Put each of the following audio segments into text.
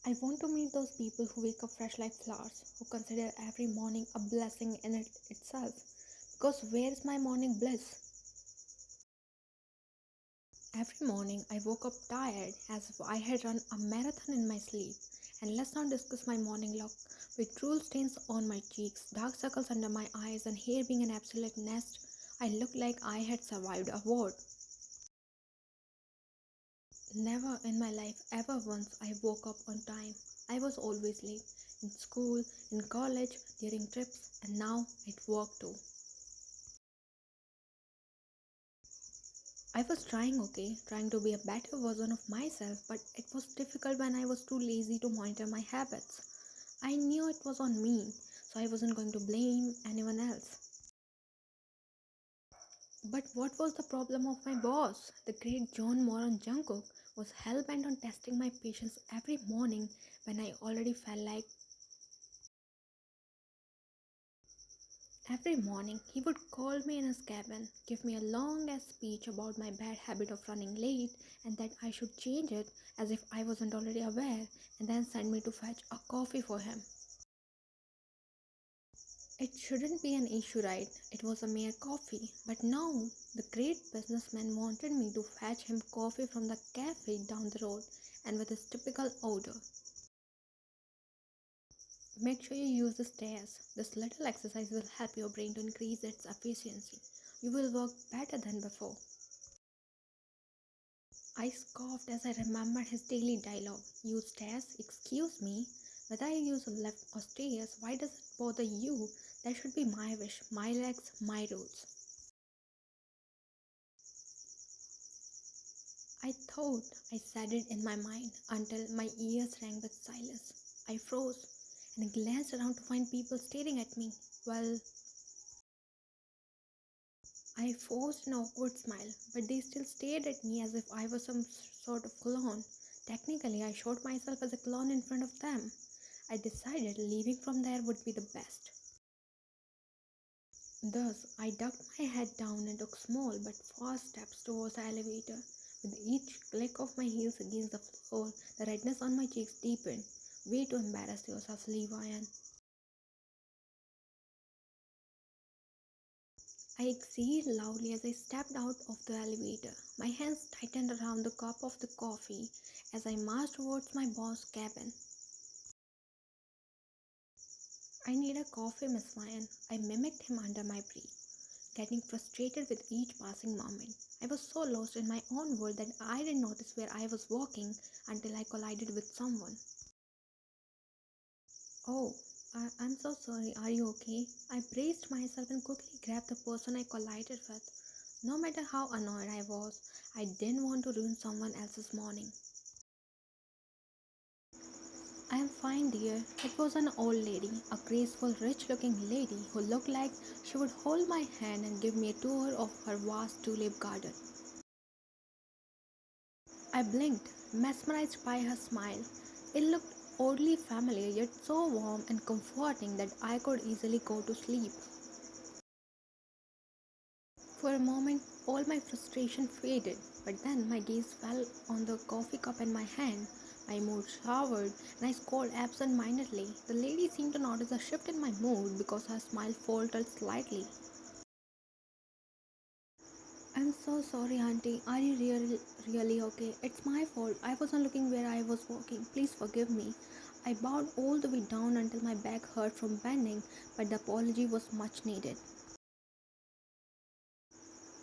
I want to meet those people who wake up fresh like flowers, who consider every morning a blessing in itself. Because where's my morning bliss? Every morning I woke up tired as if I had run a marathon in my sleep. And let's not discuss my morning look. With drool stains on my cheeks, dark circles under my eyes, and hair being an absolute nest, I looked like I had survived a war. Never in my life ever once I woke up on time. I was always late. In school, in college, during trips, and now at work too. I was trying, okay, trying to be a better version of myself, but it was difficult when I was too lazy to monitor my habits. I knew it was on me, so I wasn't going to blame anyone else. But what was the problem of my boss? The great John Moran Jungkook was hell bent on testing my patience every morning when I already felt like every morning he would call me in his cabin, give me a long ass speech about my bad habit of running late and that I should change it as if I wasn't already aware, and then send me to fetch a coffee for him. It shouldn't be an issue, right? It was a mere coffee. But now, the great businessman wanted me to fetch him coffee from the cafe down the road and with his typical odor. Make sure you use the stairs. This little exercise will help your brain to increase its efficiency. You will work better than before. I scoffed as I remembered his daily dialogue. Use stairs? Excuse me? Whether I use a lift or stairs, why does it bother you? That should be my wish, my legs, my rules. I thought I said it in my mind until my ears rang with silence. I froze and glanced around to find people staring at me. Well, I forced an awkward smile, but they still stared at me as if I was some sort of clown. Technically, I showed myself as a clown in front of them. I decided leaving from there would be the best. Thus, I ducked my head down and took small but fast steps towards the elevator. With each click of my heels against the floor, the redness on my cheeks deepened. Way to embarrass yourself, Levian. I exhaled loudly as I stepped out of the elevator. My hands tightened around the cup of the coffee as I marched towards my boss's cabin. I need a coffee, Miss Ryan. I mimicked him under my breath, getting frustrated with each passing moment. I was so lost in my own world that I didn't notice where I was walking until I collided with someone. Oh, I'm so sorry. Are you okay? I braced myself and quickly grabbed the person I collided with. No matter how annoyed I was, I didn't want to ruin someone else's morning. I am fine, dear. It was an old lady, a graceful, rich looking lady who looked like she would hold my hand and give me a tour of her vast tulip garden. I blinked, mesmerized by her smile. It looked oddly familiar yet so warm and comforting that I could easily go to sleep. For a moment, all my frustration faded, but then my gaze fell on the coffee cup in my hand. My mood soured, and I scored absent-mindedly. The lady seemed to notice a shift in my mood because her smile faltered slightly. I'm so sorry, Auntie. Are you really okay? It's my fault. I wasn't looking where I was walking. Please forgive me. I bowed all the way down until my back hurt from bending, but the apology was much needed.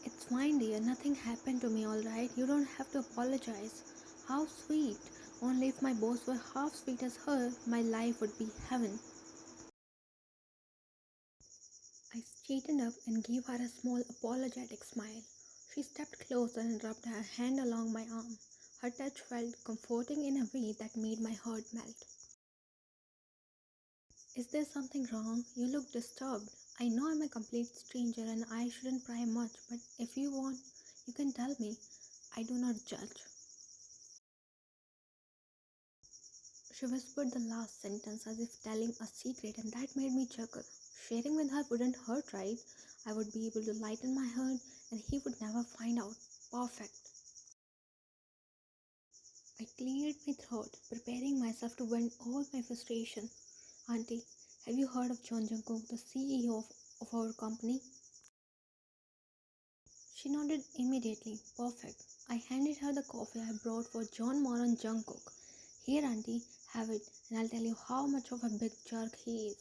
It's fine, dear. Nothing happened to me, alright? You don't have to apologize. How sweet. Only if my boss were half sweet as her, my life would be heaven. I straightened up and gave her a small apologetic smile. She stepped closer and rubbed her hand along my arm. Her touch felt comforting in a way that made my heart melt. Is there something wrong? You look disturbed. I know I'm a complete stranger and I shouldn't pry much, but if you want, you can tell me. I do not judge. She whispered the last sentence as if telling a secret, and that made me chuckle. Sharing with her wouldn't hurt, right? I would be able to lighten my heart, and he would never find out. Perfect. I cleared my throat, preparing myself to vent all my frustration. Auntie, have you heard of Jungkook, the CEO of our company? She nodded immediately. Perfect. I handed her the coffee I brought for John Moran Jungkook. Here, auntie, have it, and I'll tell you how much of a big jerk he is.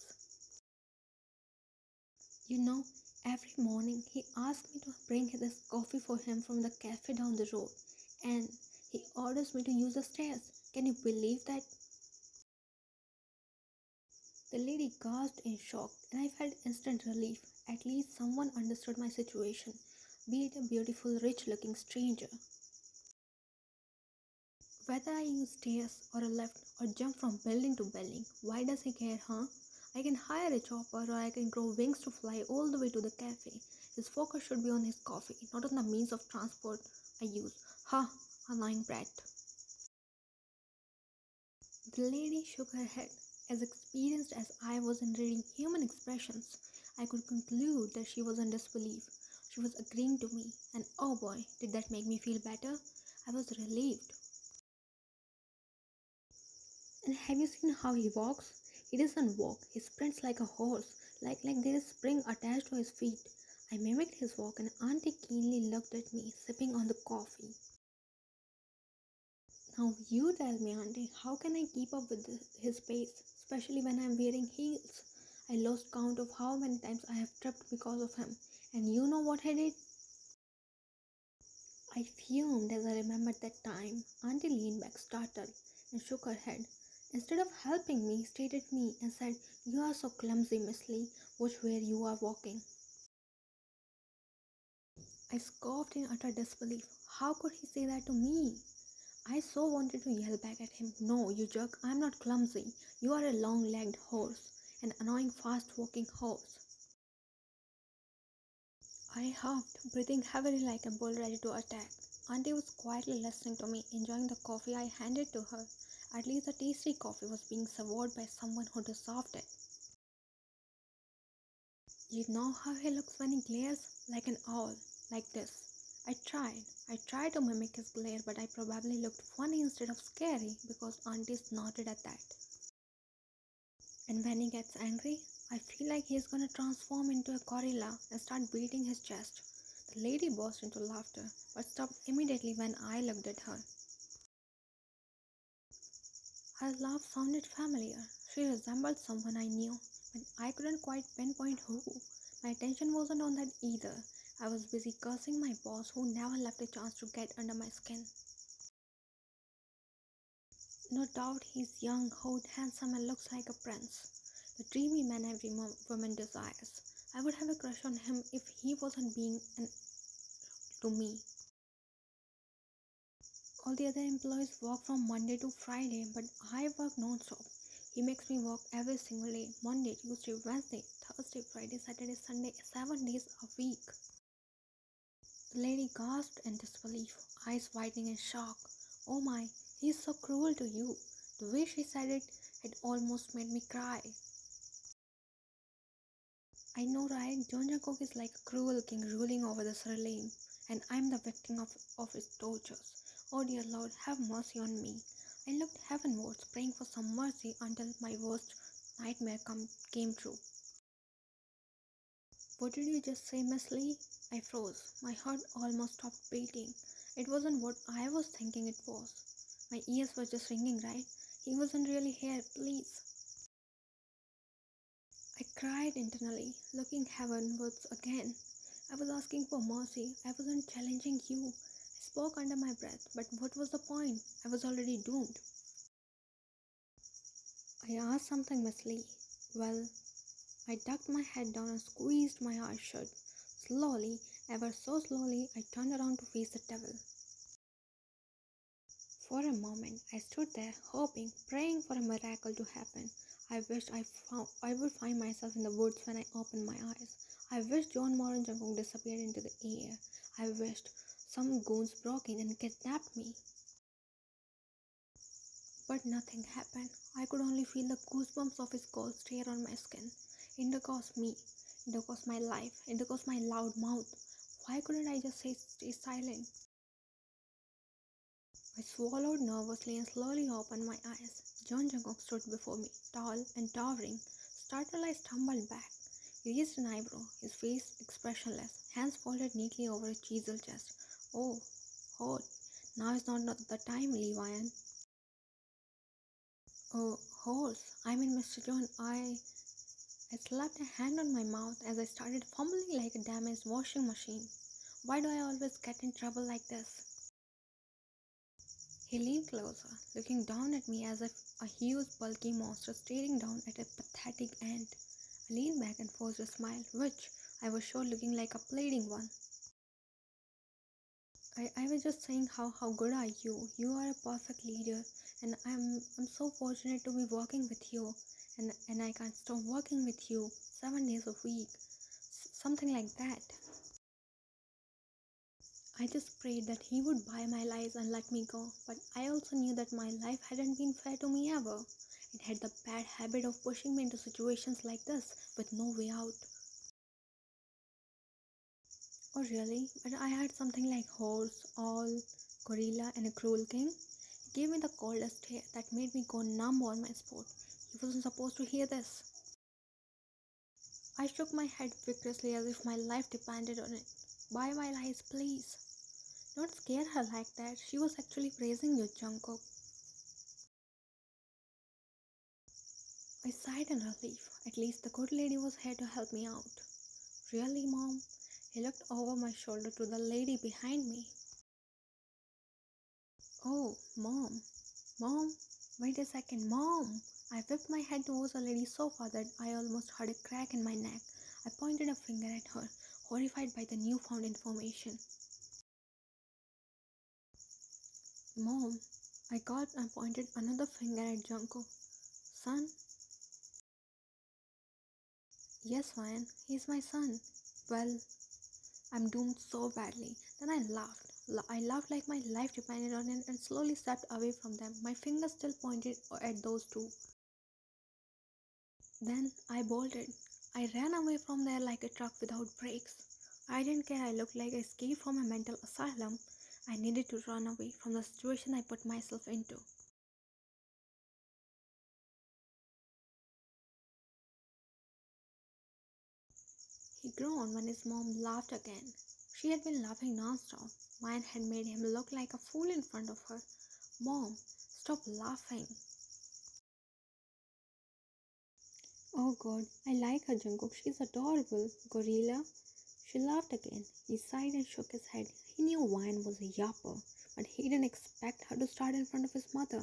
You know, every morning he asks me to bring this coffee for him from the cafe down the road, and he orders me to use the stairs. Can you believe that? The lady gasped in shock, and I felt instant relief. At least someone understood my situation, be it a beautiful, rich looking stranger. Whether I use stairs or a lift or jump from building to building, why does he care, huh? I can hire a chopper or I can grow wings to fly all the way to the cafe. His focus should be on his coffee, not on the means of transport I use. Ha! Annoying brat. The lady shook her head. As experienced as I was in reading human expressions, I could conclude that she was in disbelief. She was agreeing to me, and oh boy, did that make me feel better. I was relieved. And have you seen how he walks? He doesn't walk, he sprints like a horse, like there is spring attached to his feet. I mimicked his walk and auntie keenly looked at me, sipping on the coffee. Now you tell me, auntie, how can I keep up with his pace, especially when I'm wearing heels? I lost count of how many times I have tripped because of him. And you know what I did? I fumed as I remembered that time. Auntie leaned back startled and shook her head. Instead of helping me, stared at me and said, "You are so clumsy, Miss Lee. Watch where you are walking." I scoffed in utter disbelief. How could he say that to me? I so wanted to yell back at him, "No, you jerk, I'm not clumsy. You are a long-legged horse, an annoying fast-walking horse." I huffed, breathing heavily like a bull ready to attack. Auntie was quietly listening to me, enjoying the coffee I handed to her. At least the tasty coffee was being served by someone who deserved it. You know how he looks when he glares? Like an owl, like this. I tried to mimic his glare, but I probably looked funny instead of scary because Auntie snorted at that. And when he gets angry, I feel like he's gonna transform into a gorilla and start beating his chest. The lady burst into laughter, but stopped immediately when I looked at her. Her laugh sounded familiar. She resembled someone I knew, but I couldn't quite pinpoint who. My attention wasn't on that either. I was busy cursing my boss who never left a chance to get under my skin. No doubt he's young, hot, handsome, and looks like a prince. The dreamy man every woman desires. I would have a crush on him if he wasn't being an to me. All the other employees work from Monday to Friday, but I work non-stop. He makes me work every single day, Monday, Tuesday, Wednesday, Thursday, Friday, Saturday, Sunday, 7 days a week. The lady gasped in disbelief, eyes widening in shock. Oh my, he's so cruel to you. The way she said it almost made me cry. I know, right? Jungkook is like a cruel king ruling over this realm, and I'm the victim of his tortures. Oh dear Lord, have mercy on me. I looked heavenwards, praying for some mercy until my worst nightmare came true. What did you just say, Miss Lee? I froze. My heart almost stopped beating. It wasn't what I was thinking it was. My ears were just ringing, right? He wasn't really here, please. I cried internally, looking heavenwards again. I was asking for mercy. I wasn't challenging you. I spoke under my breath, but what was the point? I was already doomed. I asked something, Miss Lee. Well, I ducked my head down and squeezed my eyes shut. Slowly, ever so slowly, I turned around to face the devil. For a moment, I stood there, hoping, praying for a miracle to happen. I wished I would find myself in the woods when I opened my eyes. I wished John Moore and Jungkook disappeared into the air. I wished some goons broke in and kidnapped me. But nothing happened. I could only feel the goosebumps of his cold stare on my skin. It caused me. It caused my life. It caused my loud mouth. Why couldn't I just stay silent? I swallowed nervously and slowly opened my eyes. Jungkook stood before me, tall and towering. Startled, I stumbled back. He raised an eyebrow, his face expressionless, hands folded neatly over his chiseled chest. Oh, hold. Now is not the time, Levian. Oh, horse. I mean, Mr. John, I slapped a hand on my mouth as I started fumbling like a damaged washing machine. Why do I always get in trouble like this? He leaned closer, looking down at me as if a huge, bulky monster staring down at a pathetic ant. I leaned back and forced a smile, which I was sure looking like a pleading one. I was just saying how good are you? You are a perfect leader, and I'm so fortunate to be working with you, and I can't stop working with you 7 days a week, something like that. I just prayed that he would buy my lies and let me go, but I also knew that my life hadn't been fair to me ever. It had the bad habit of pushing me into situations like this with no way out. Oh really? But I had something like horse, owl, gorilla and a cruel king. He gave me the coldest stare that made me go numb on my spot. He wasn't supposed to hear this. I shook my head vigorously as if my life depended on it. Buy my lies, please. Don't scare her like that. She was actually praising you, Jungkook. I sighed in relief. At least the good lady was here to help me out. Really, Mom? He looked over my shoulder to the lady behind me. Oh, Mom. Mom, wait a second, Mom! I whipped my head towards the lady so far that I almost heard a crack in my neck. I pointed a finger at her, horrified by the newfound information. Mom, I gulped and pointed another finger at Jungkook. Son? Yes, Ryan, he's my son. Well, I'm doomed so badly. Then I laughed. I laughed like my life depended on it and slowly stepped away from them, my fingers still pointed at those two. Then I bolted. I ran away from there like a truck without brakes. I didn't care I looked like I escaped from a mental asylum. I needed to run away from the situation I put myself into. He groaned when his mom laughed again. She had been laughing non-stop. Mine had made him look like a fool in front of her. Mom, stop laughing. Oh God, I like her, Jungkook. She's adorable. Gorilla. She laughed again. He sighed and shook his head. He knew Wine was a yapper, but he didn't expect her to start in front of his mother.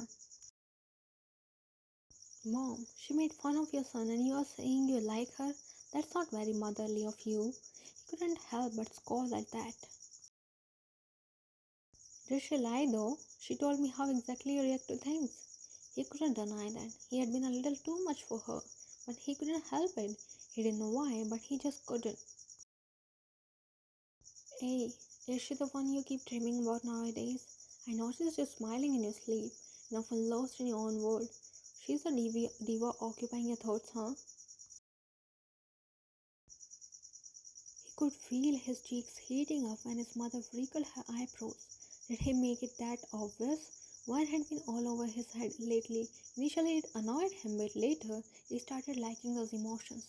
Mom, she made fun of your son and you are saying you like her? That's not very motherly of you. He couldn't help but scold at that. Did she lie though? She told me how exactly you react to things. He couldn't deny that. He had been a little too much for her, but he couldn't help it. He didn't know why, but he just couldn't. Hey, is she the one you keep dreaming about nowadays? I noticed you smiling in your sleep and often lost in your own world. She's the diva occupying your thoughts, huh? He could feel his cheeks heating up when his mother wrinkled her eyebrows. Did he make it that obvious? One had been all over his head lately. Initially it annoyed him, but later he started liking those emotions.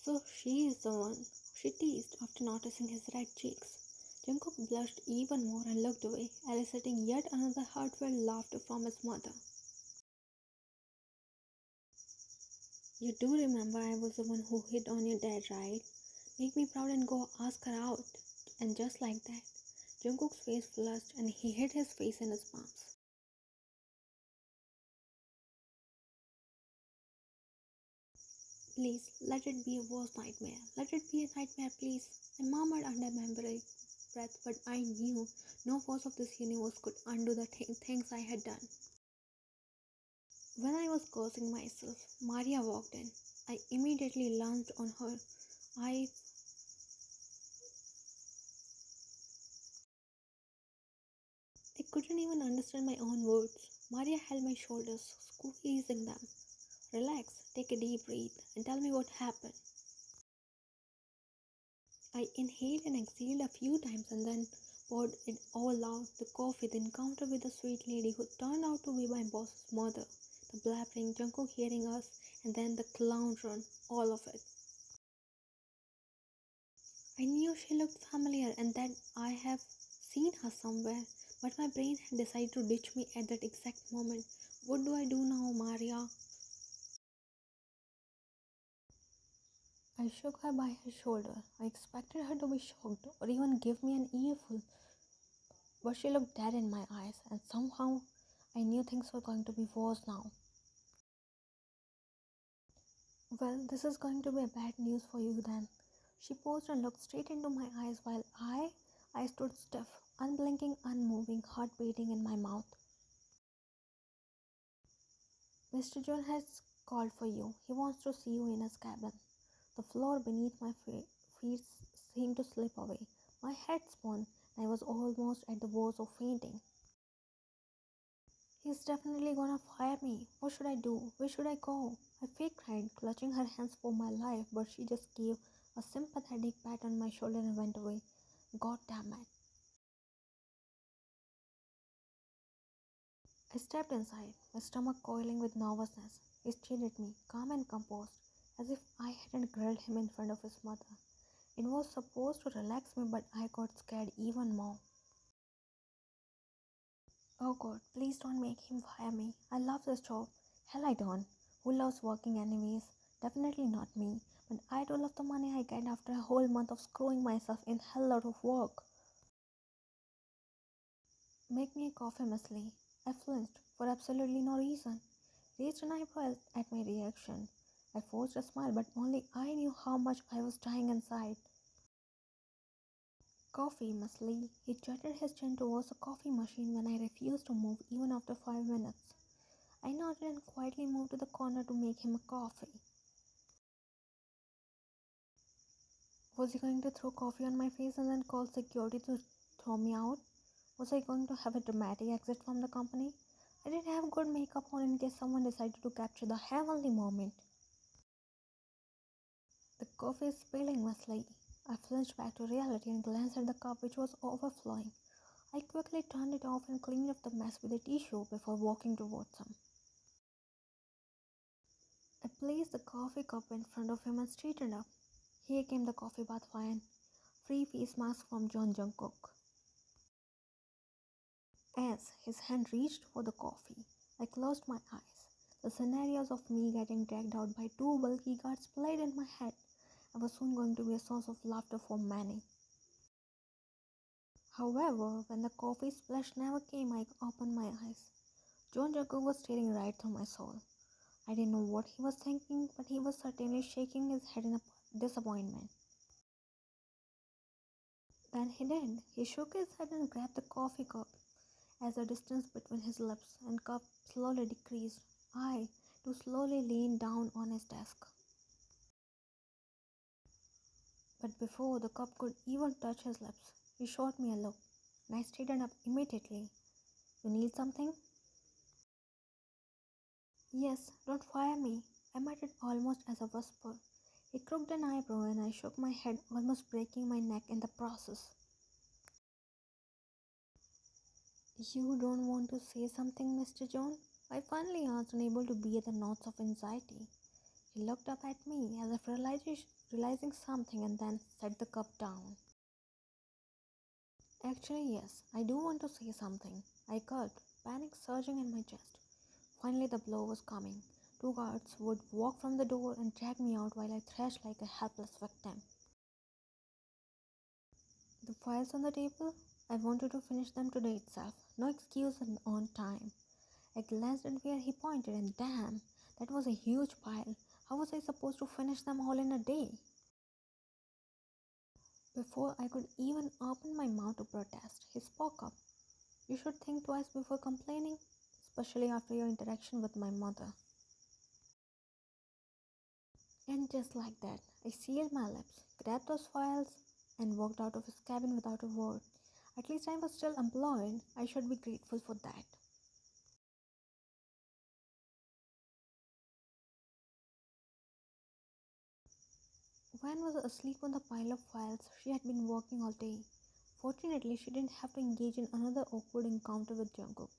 So she is the one, she teased after noticing his red cheeks. Jungkook blushed even more and looked away, eliciting yet another heartfelt laughter from his mother. You do remember I was the one who hit on your dad, right? Make me proud and go ask her out. And just like that, Jungkook's face flushed and he hid his face in his palms. Please, let it be a worst nightmare. Let it be a nightmare, please. I murmured under my breath, but I knew no force of this universe could undo the things I had done. When I was cursing myself, Maria walked in. I immediately lunged on her. I I couldn't even understand my own words. Maria held my shoulders, squeezing them. Relax, take a deep breath, and tell me what happened. I inhaled and exhaled a few times and then poured it all out, the coffee, the encounter with the sweet lady who turned out to be my boss's mother, the blabbering, Jungkook hearing us, and then the clown run, all of it. I knew she looked familiar and that I have seen her somewhere, but my brain had decided to ditch me at that exact moment. What do I do now, Maria? I shook her by her shoulder. I expected her to be shocked or even give me an earful, but she looked dead in my eyes, and somehow I knew things were going to be worse now. Well, this is going to be a bad news for you then. She paused and looked straight into my eyes while I stood stiff, unblinking, unmoving, heart beating in my mouth. Mr. John has called for you. He wants to see you in his cabin. The floor beneath my feet seemed to slip away. My head spun, and I was almost at the verge of fainting. He's definitely gonna fire me. What should I do? Where should I go? I fake cried, clutching her hands for my life, but she just gave a sympathetic pat on my shoulder and went away. God damn it. I stepped inside, my stomach coiling with nervousness. He stared at me, calm and composed, as if I hadn't grilled him in front of his mother. It was supposed to relax me, but I got scared even more. Oh God, please don't make him fire me. I love this job. Hell, I don't. Who loves working anyways? Definitely not me. But I do love the money I get after a whole month of screwing myself in hell lot of work. Make me a coffee, Miss Lee. I flinched for absolutely no reason. Raised an eyebrow at my reaction. I forced a smile, but only I knew how much I was dying inside. Coffee, Miss Lee. He jutted his chin towards the coffee machine when I refused to move even after 5 minutes. I nodded and quietly moved to the corner to make him a coffee. Was he going to throw coffee on my face and then call security to throw me out? Was I going to have a dramatic exit from the company? I didn't have good makeup on in case someone decided to capture the heavenly moment. The coffee is spilling, Miss Lee. I flinched back to reality and glanced at the cup which was overflowing. I quickly turned it off and cleaned up the mess with a tissue before walking towards him. I placed the coffee cup in front of him and straightened up. Here came the coffee bath wine. Free face mask from Jungkook. As his hand reached for the coffee, I closed my eyes. The scenarios of me getting dragged out by two bulky guards played in my head. I was soon going to be a source of laughter for many. However, when the coffee splash never came, I opened my eyes. Jungkook was staring right through my soul. I didn't know what he was thinking, but he was certainly shaking his head in disappointment. Then he did. He shook his head and grabbed the coffee cup. As the distance between his lips and cup slowly decreased, I too slowly leaned down on his desk. But before the cup could even touch his lips, he shot me a look, and I straightened up immediately. You need something? Yes, don't fire me, I muttered almost as a whisper. He crooked an eyebrow and I shook my head, almost breaking my neck in the process. You don't want to say something, Mr. John? I finally asked, unable to bear the knots of anxiety. He looked up at me as if realizing something and then set the cup down. Actually, yes, I do want to say something. I gulped, panic surging in my chest. Finally, the blow was coming. Two guards would walk from the door and drag me out while I thrashed like a helpless victim. The files on the table? I wanted to finish them today itself. No excuse and on time. I glanced at where he pointed and damn, that was a huge pile. How was I supposed to finish them all in a day? Before I could even open my mouth to protest, he spoke up. You should think twice before complaining, especially after your interaction with my mother. And just like that, I sealed my lips, grabbed those files, and walked out of his cabin without a word. At least I was still employed. I should be grateful for that. Van was asleep on the pile of files she had been working all day. Fortunately, she didn't have to engage in another awkward encounter with Jungkook,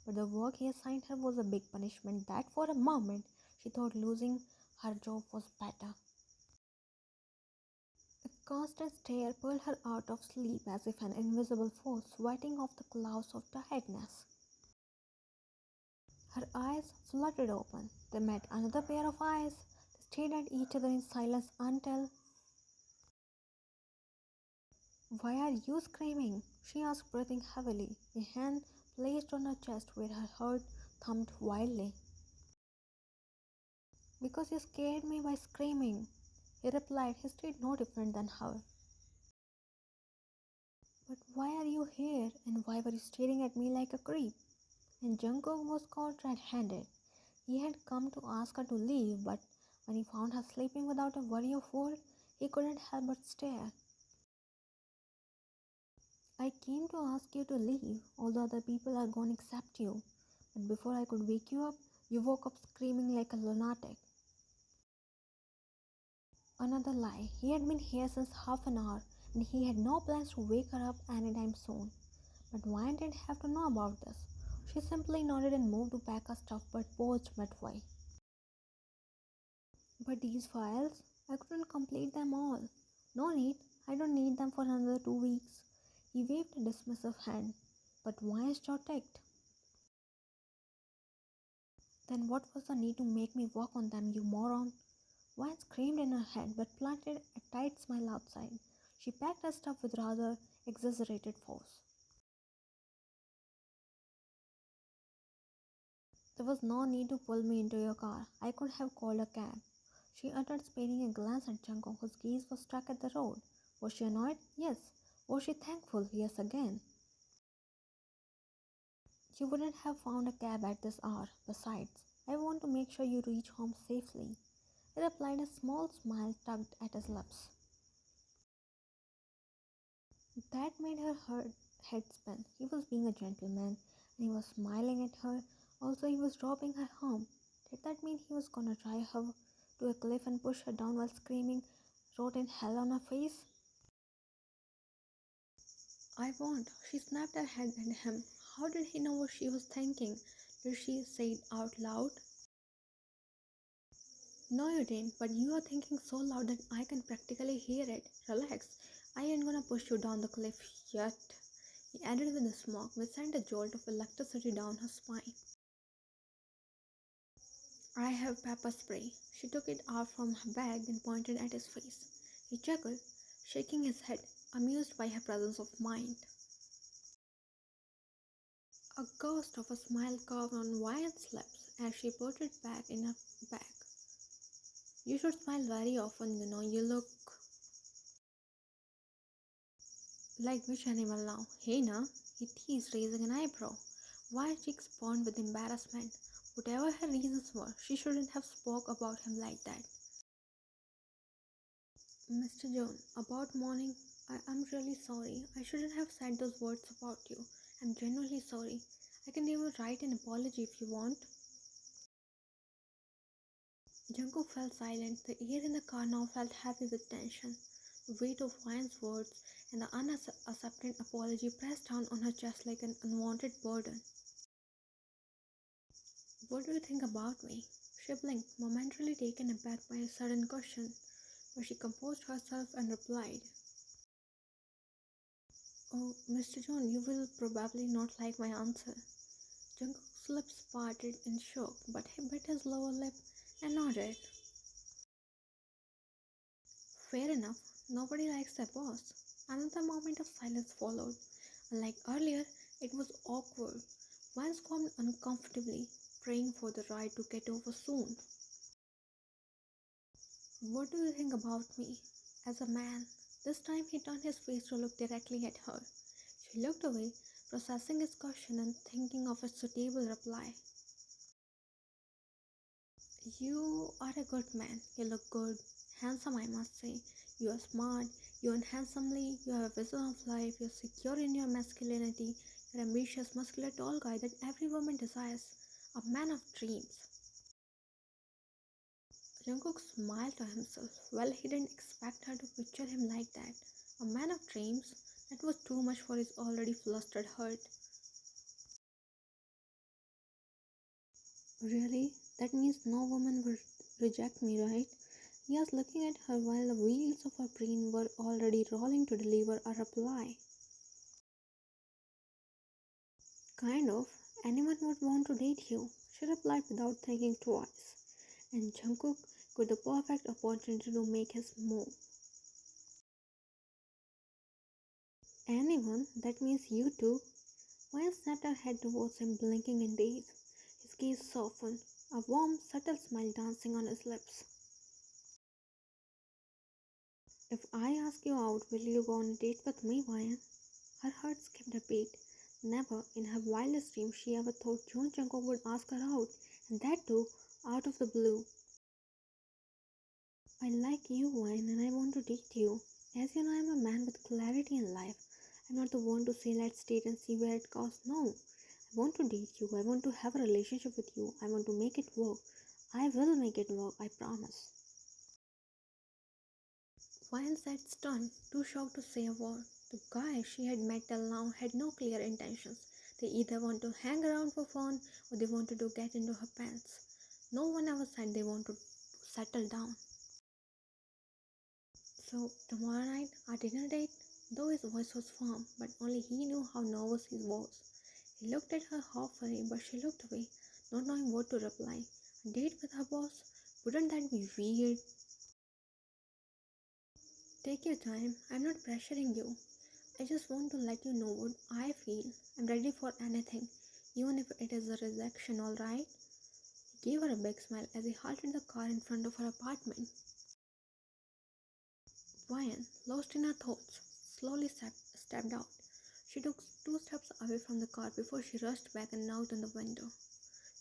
but the work he assigned her was a big punishment that for a moment she thought losing her job was better. A constant stare pulled her out of sleep as if an invisible force sweating off the clouds of tiredness. Her eyes fluttered open. They met another pair of eyes. They stared at each other in silence until. "Why are you screaming?" she asked, breathing heavily, a hand placed on her chest where her heart thumped wildly. "Because you scared me by screaming," he replied, his state no different than her. "But why are you here, and why were you staring at me like a creep?" And Jungkook was caught red-handed. He had come to ask her to leave, but when he found her sleeping without a worry of world, he couldn't help but stare. "I came to ask you to leave, all the other people are gone except you. But before I could wake you up, you woke up screaming like a lunatic." Another lie. He had been here since half an hour, and he had no plans to wake her up anytime soon. But Wine didn't have to know about this. She simply nodded and moved to pack her stuff but paused midway. "But these files, I couldn't complete them all." "No need, I don't need them for another 2 weeks." He waved a dismissive hand, but Wine's jaw ticked. "Then what was the need to make me work on them, you moron?" Wine screamed in her head but planted a tight smile outside. She packed her stuff with rather exaggerated force. "There was no need to pull me into your car. I could have called a cab," she uttered, sparing a glance at Jungkook, whose gaze was stuck at the road. Was she annoyed? Yes. Was she thankful? Yes again. "You wouldn't have found a cab at this hour. Besides, I want to make sure you reach home safely," he replied, a small smile tugged at his lips. That made her head spin. He was being a gentleman, and he was smiling at her. Also, he was dropping her home. Did that mean he was gonna drive her to a cliff and push her down while screaming rotten hell on her face? "I won't." She snapped her head at him. How did he know what she was thinking? Did she say it out loud? "No, you didn't, but you are thinking so loud that I can practically hear it. Relax. I ain't gonna push you down the cliff yet," he added with a smirk which sent a jolt of electricity down her spine. "I have pepper spray." She took it out from her bag and pointed at his face. He chuckled, shaking his head, amused by her presence of mind. A ghost of a smile curved on Wyatt's lips as she put it back in her bag. "You should smile very often, you look like which animal now?" "Hyena?" he teased, raising an eyebrow. Wyatt's cheeks burned with embarrassment. Whatever her reasons were, she shouldn't have spoke about him like that. "Mr. John, about morning, I'm really sorry. I shouldn't have said those words about you. I'm genuinely sorry. I can even write an apology if you want." Jungkook fell silent. The air in the car now felt heavy with tension. The weight of Ryan's words and the unaccepted apology pressed down on her chest like an unwanted burden. "What do you think about me?" She blinked, momentarily taken aback by a sudden question, but she composed herself and replied, "Oh, Mr. John, you will probably not like my answer." Jungkook's lips parted in shock, but he bit his lower lip and nodded. "Fair enough. Nobody likes their boss." Another moment of silence followed. Unlike earlier, it was awkward. One squirmed uncomfortably, praying for the ride to get over soon. "What do you think about me as a man?" This time he turned his face to look directly at her. She looked away, processing his question and thinking of a suitable reply. "You are a good man. You look good. Handsome, I must say. You are smart. You earn handsomely. You have a vision of life. You're secure in your masculinity. You're an ambitious, muscular, tall guy that every woman desires. A man of dreams." Jungkook smiled to himself. Well, he didn't expect her to picture him like that. A man of dreams? That was too much for his already flustered heart. Really? That means no woman would reject me, right? He was looking at her while the wheels of her brain were already rolling to deliver a reply. Kind of. Anyone would want to date you, she replied without thinking twice. And Jungkook got the perfect opportunity to make his move. Anyone? That means you too. Maya snapped her head towards him, blinking in daze. His gaze softened, a warm, subtle smile dancing on his lips. If I ask you out, will you go on a date with me, Ryan? Her heart skipped a beat. Never, in her wildest dreams, she ever thought John Jungkook would ask her out, and that too, out of the blue. I like you, Ryan, and I want to date you. As you know, I'm a man with clarity in life. I'm not the one to say let's date and see where it goes. No, I want to date you. I want to have a relationship with you. I want to make it work. I will make it work, I promise. Ryan sat stunned, too shocked to say a word. The guy she had met till now had no clear intentions. They either want to hang around for fun or they wanted to get into her pants. No one ever said they wanted to settle down. So, tomorrow night, our dinner date? Though his voice was firm, but only he knew how nervous he was. He looked at her halfway, but she looked away, not knowing what to reply. A date with her boss? Wouldn't that be weird? Take your time. I'm not pressuring you. I just want to let you know what I feel. I'm ready for anything, even if it is a rejection, alright? He gave her a big smile as he halted the car in front of her apartment. Ryan, lost in her thoughts, slowly stepped out. She took 2 steps away from the car before she rushed back and knocked on the window.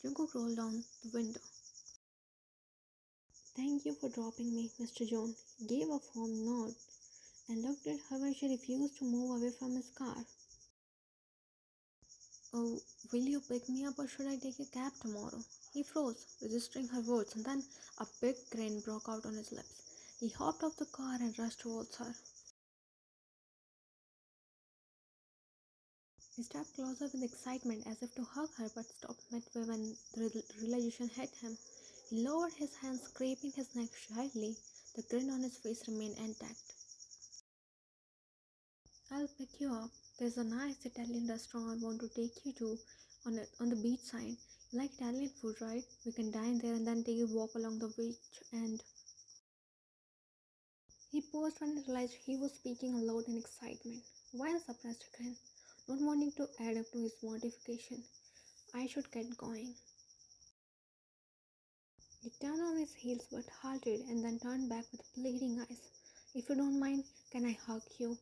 Jungkook rolled down the window. Thank you for dropping me, Mr. John. He gave a firm nod and looked at her when she refused to move away from his car. Oh, will you pick me up or should I take a cab tomorrow? He froze, registering her words, and then a big grin broke out on his lips. He hopped off the car and rushed towards her. He stepped closer with excitement as if to hug her but stopped midway when the realization hit him. He lowered his hands, scraping his neck shyly. The grin on his face remained intact. I'll pick you up. There's a nice Italian restaurant I want to take you to on the beach side. You like Italian food, right? We can dine there and then take a walk along the beach and he paused when he realized he was speaking aloud in excitement. While suppressed a grin, not wanting to add up to his mortification. I should get going. He turned on his heels but halted and then turned back with bleeding eyes. If you don't mind, can I hug you?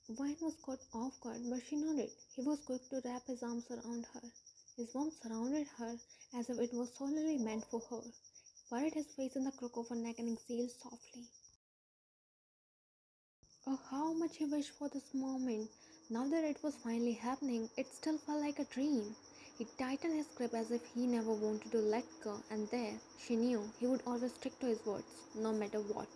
Vine was caught off guard, but she nodded. He was quick to wrap his arms around her. His warmth surrounded her as if it was solely meant for her. He buried his face in the crook of her neck and exhaled softly. Oh, how much he wished for this moment. Now that it was finally happening, it still felt like a dream. He tightened his grip as if he never wanted to let go, and there, she knew, he would always stick to his words, no matter what.